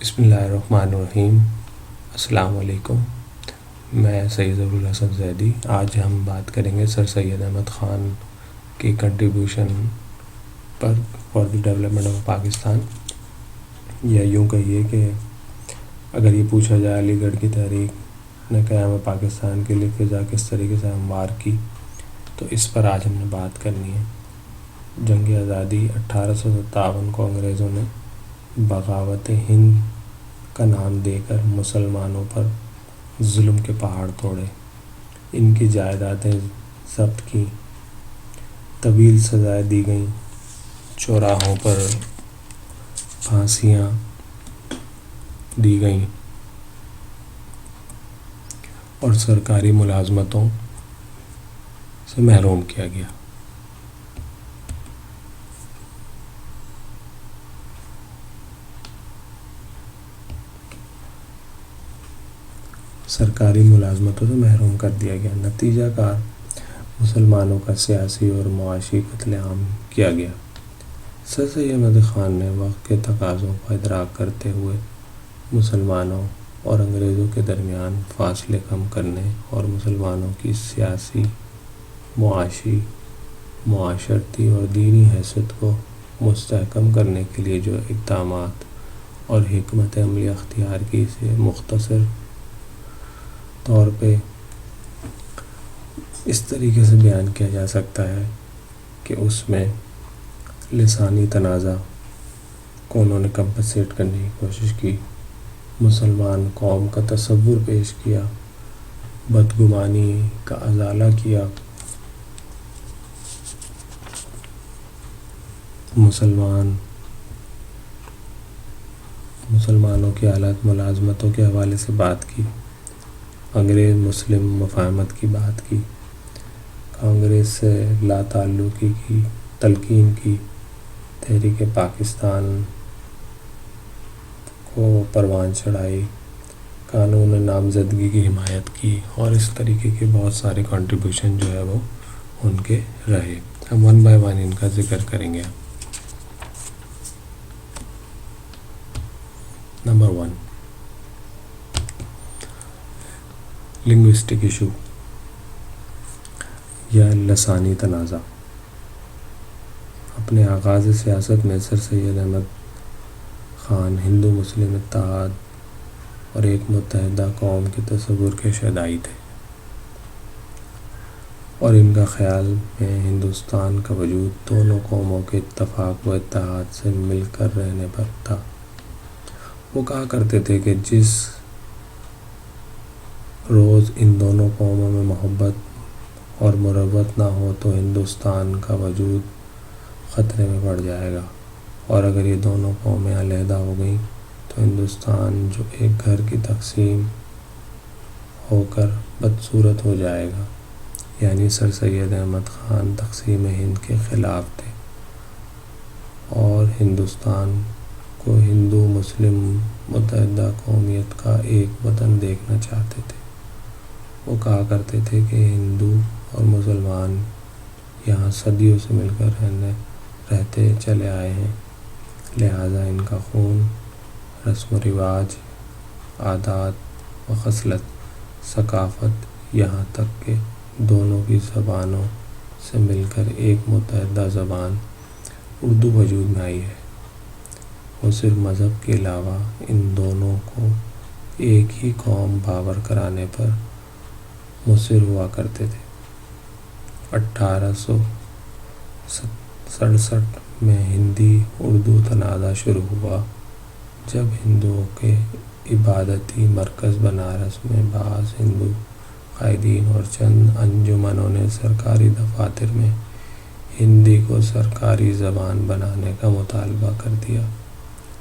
بسم اللہ الرحمن الرحیم۔ السلام علیکم۔ میں سید ابوالحسن زیدی۔ آج ہم بات کریں گے سر سید احمد خان کی contribution per for the development of Pakistan, یا یوں کہیے کہ اگر یہ پوچھا جائے علی گڑھ کی تحریک نے قیام پاکستان کے لیے فضا کس طریقے سے ہموار کی، تو اس پر آج ہم نے بات کرنی ہے۔ جنگ آزادی 1857 کو انگریزوں نے بغاوت ہند کا نام دے کر مسلمانوں پر ظلم کے پہاڑ توڑے، ان کی جائیدادیں ضبط کیں، طویل سزائیں دی گئیں، چوراہوں پر پھانسیاں دی گئیں اور سرکاری ملازمتوں سے محروم کیا گیا۔ سرکاری ملازمتوں سے محروم کر دیا گیا۔ نتیجہ کار مسلمانوں کا سیاسی اور معاشی قتل عام کیا گیا۔ سر سید احمد خان نے وقت کے تقاضوں کا ادراک کرتے ہوئے مسلمانوں اور انگریزوں کے درمیان فاصلے کم کرنے اور مسلمانوں کی سیاسی، معاشی، معاشرتی اور دینی حیثیت کو مستحکم کرنے کے لیے جو اقدامات اور حکمت عملی اختیار کی، سے مختصر طور پہ اس طریقے سے بیان کیا جا سکتا ہے کہ اس میں لسانی تنازع کو انہوں نے کمپنسیٹ کرنے کی کوشش کی، مسلمان قوم کا تصور پیش کیا، بدگمانی کا ازالہ کیا، مسلمانوں کی حالات ملازمتوں کے حوالے سے بات کی، انگریز مسلم مفاہمت کی بات کی، کانگریس سے لا تعلقی کی تلقین کی، تحریک پاکستان کو پروان چڑھائی، قانون نامزدگی کی حمایت کی، اور اس طریقے کے بہت سارے کنٹریبیوشن جو ہے وہ ان کے رہے۔ ہم ون بائی ون ان کا ذکر کریں گے۔ نمبر 1، لنگوسٹک ایشو یا لسانی تنازع۔ اپنے آغاز سیاست میں سر سید احمد خان ہندو مسلم اتحاد اور ایک متحدہ قوم کے تصور کے شیدائی تھے، اور ان کا خیال میں ہندوستان کا وجود دونوں قوموں کے اتفاق و اتحاد سے مل کر رہنے پر تھا۔ وہ کہا کرتے تھے کہ جس روز ان دونوں قوموں میں محبت اور مروت نہ ہو تو ہندوستان کا وجود خطرے میں پڑ جائے گا، اور اگر یہ دونوں قومیں علیحدہ ہو گئیں تو ہندوستان جو ایک گھر کی تقسیم ہو کر بدصورت ہو جائے گا۔ یعنی سر سید احمد خان تقسیم ہند کے خلاف تھے اور ہندوستان کو ہندو مسلم متحدہ قومیت کا ایک وطن دیکھنا چاہتے تھے۔ وہ کہا کرتے تھے کہ ہندو اور مسلمان یہاں صدیوں سے مل کر رہتے چلے آئے ہیں، لہٰذا ان کا خون، رسم و رواج، عادات و خصلت، ثقافت، یہاں تک کہ دونوں کی زبانوں سے مل کر ایک متحدہ زبان اردو وجود میں آئی ہے۔ وہ صرف مذہب کے علاوہ ان دونوں کو ایک ہی قوم باور کرانے پر مصر ہوا کرتے تھے۔ 1867 میں ہندی اردو تنازع شروع ہوا، جب ہندوؤں کے عبادتی مرکز بنارس میں بعض ہندو قائدین اور چند انجمنوں نے سرکاری دفاتر میں ہندی کو سرکاری زبان بنانے کا مطالبہ کر دیا،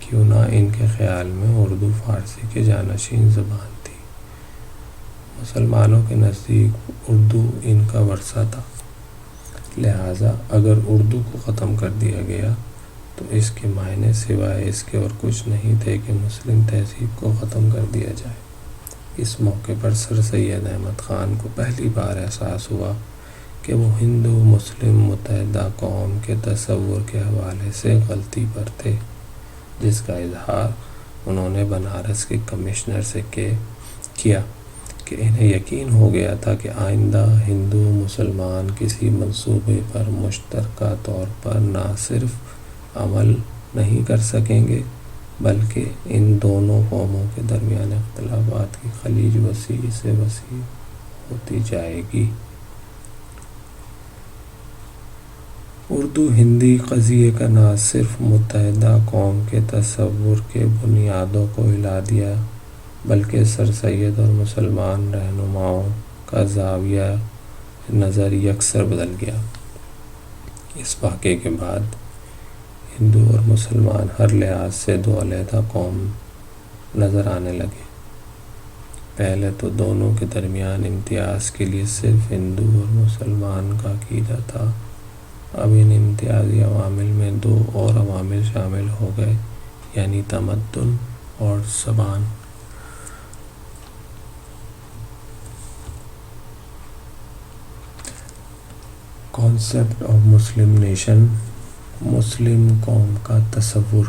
کیوں نہ ان کے خیال میں اردو فارسی کے جانشین زبان تھی۔ مسلمانوں کے نزدیک اردو ان کا ورثہ تھا، لہٰذا اگر اردو کو ختم کر دیا گیا تو اس کے معنی سوائے اس کے اور کچھ نہیں تھے کہ مسلم تہذیب کو ختم کر دیا جائے۔ اس موقع پر سر سید احمد خان کو پہلی بار احساس ہوا کہ وہ ہندو مسلم متحدہ قوم کے تصور کے حوالے سے غلطی پر تھے، جس کا اظہار انہوں نے بنارس کے کمشنر سے کیا کہ انہیں یقین ہو گیا تھا کہ آئندہ ہندو مسلمان کسی منصوبے پر مشترکہ طور پر نہ صرف عمل نہیں کر سکیں گے بلکہ ان دونوں قوموں کے درمیان اختلافات کی خلیج وسیع سے وسیع ہوتی جائے گی۔ اردو ہندی قضیے کا نہ صرف متحدہ قوم کے تصور کے بنیادوں کو ہلا دیا بلکہ سر سید اور مسلمان رہنماؤں کا زاویہ نظر یکسر بدل گیا۔ اس واقعے کے بعد ہندو اور مسلمان ہر لحاظ سے دو علیحدہ قوم نظر آنے لگے۔ پہلے تو دونوں کے درمیان امتیاز کے لیے صرف ہندو اور مسلمان کا عقیدہ تھا، اب ان امتیازی عوامل میں دو اور عوامل شامل ہو گئے، یعنی تمدن اور زبان۔ کانسیپٹ آف مسلم نیشن، مسلم قوم کا تصور۔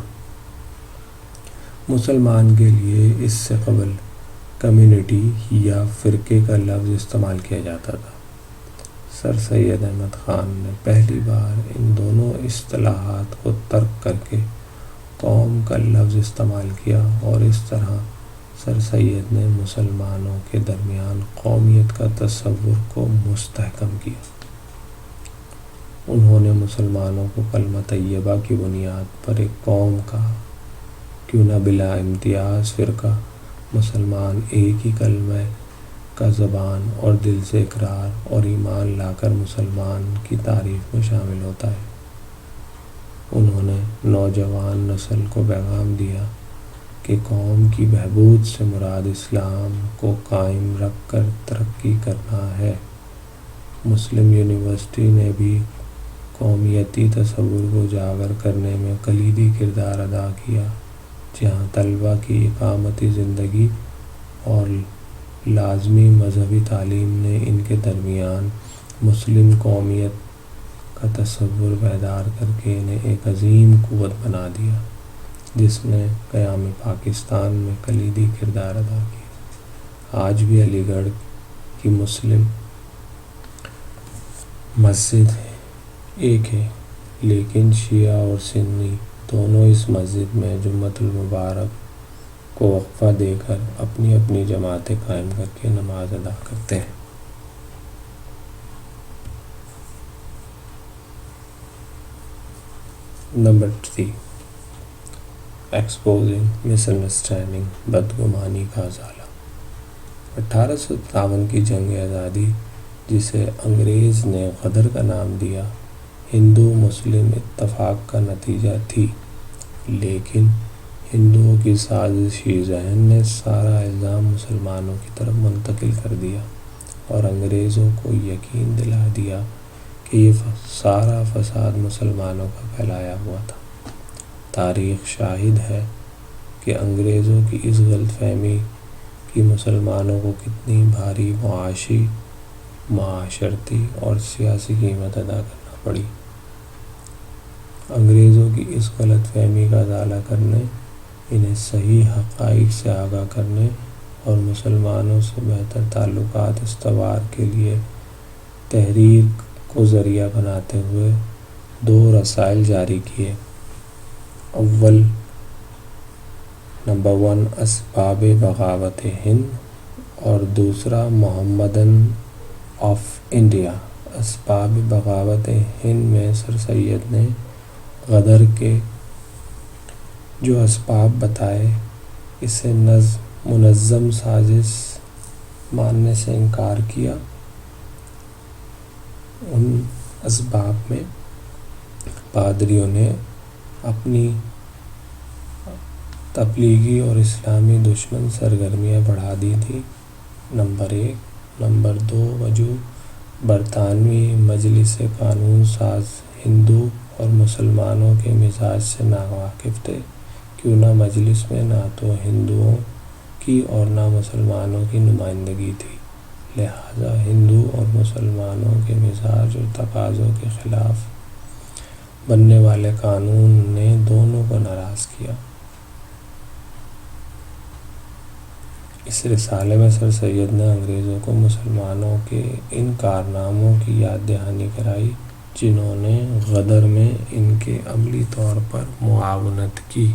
مسلمان کے لیے اس سے قبل کمیونٹی یا فرقے کا لفظ استعمال کیا جاتا تھا۔ سر سید احمد خان نے پہلی بار ان دونوں اصطلاحات کو ترک کر کے قوم کا لفظ استعمال کیا اور اس طرح سر سید نے مسلمانوں کے درمیان قومیت کا تصور کو مستحکم کیا۔ انہوں نے مسلمانوں کو کلمہ طیبہ کی بنیاد پر ایک قوم کہا، کیوں نہ بلا امتیاز فرقہ مسلمان ایک ہی کلمہ کا زبان اور دل سے اقرار اور ایمان لا کر مسلمان کی تعریف میں شامل ہوتا ہے۔ انہوں نے نوجوان نسل کو پیغام دیا کہ قوم کی بہبود سے مراد اسلام کو قائم رکھ کر ترقی کرنا ہے۔ مسلم یونیورسٹی نے بھی قومیتی تصور کو اجاگر کرنے میں کلیدی کردار ادا کیا، جہاں طلبہ کی اقامتی زندگی اور لازمی مذہبی تعلیم نے ان کے درمیان مسلم قومیت کا تصور بیدار کر کے انہیں ایک عظیم قوت بنا دیا، جس نے قیام پاکستان میں کلیدی کردار ادا کیا۔ آج بھی علی گڑھ کی مسلم مسجد ایک ہے، لیکن شیعہ اور سنی دونوں اس مسجد میں جمعۃ المبارک کو وقفہ دے کر اپنی اپنی جماعتیں قائم کر کے نماز ادا کرتے ہیں۔ نمبر 3، ایکسپوزنگ مس انڈرسٹینڈنگ، بدگمانی کا ازالہ۔ 1857 کی جنگ آزادی، جسے انگریز نے غدر کا نام دیا، ہندو مسلم اتفاق کا نتیجہ تھی، لیکن ہندوؤں کی سازشی ذہن نے سارا الزام مسلمانوں کی طرف منتقل کر دیا اور انگریزوں کو یقین دلا دیا کہ یہ سارا فساد مسلمانوں کا پھیلایا ہوا تھا۔ تاریخ شاہد ہے کہ انگریزوں کی اس غلط فہمی کی مسلمانوں کو کتنی بھاری معاشی، معاشرتی اور سیاسی قیمت ادا کرنا پڑی۔ انگریزوں کی اس غلط فہمی کا ازالہ کرنے، انہیں صحیح حقائق سے آگاہ کرنے اور مسلمانوں سے بہتر تعلقات استوار کے لیے تحریر کو ذریعہ بناتے ہوئے 2 رسائل جاری کیے۔ اول نمبر 1 اسباب بغاوت ہند اور دوسرا محمدن آف انڈیا۔ اسباب بغاوت ہند میں سر سید نے غدر کے جو اسباب بتائے، اسے منظم سازش ماننے سے انکار کیا۔ ان اسباب میں پادریوں نے اپنی تبلیغی اور اسلامی دشمن سرگرمیاں بڑھا دی تھیں، نمبر 1۔ نمبر 2 وجوہ برطانوی مجلس قانون ساز ہندو اور مسلمانوں کے مزاج سے ناواقف تھے، کیوں نہ مجلس میں نہ تو ہندوؤں کی اور نہ مسلمانوں کی نمائندگی تھی، لہذا ہندو اور مسلمانوں کے مزاج اور تقاضوں کے خلاف بننے والے قانون نے دونوں کو ناراض کیا۔ اس رسالے میں سر سید نے انگریزوں کو مسلمانوں کے ان کارناموں کی یاد دہانی کرائی جنہوں نے غدر میں ان کے عملی طور پر معاونت کی۔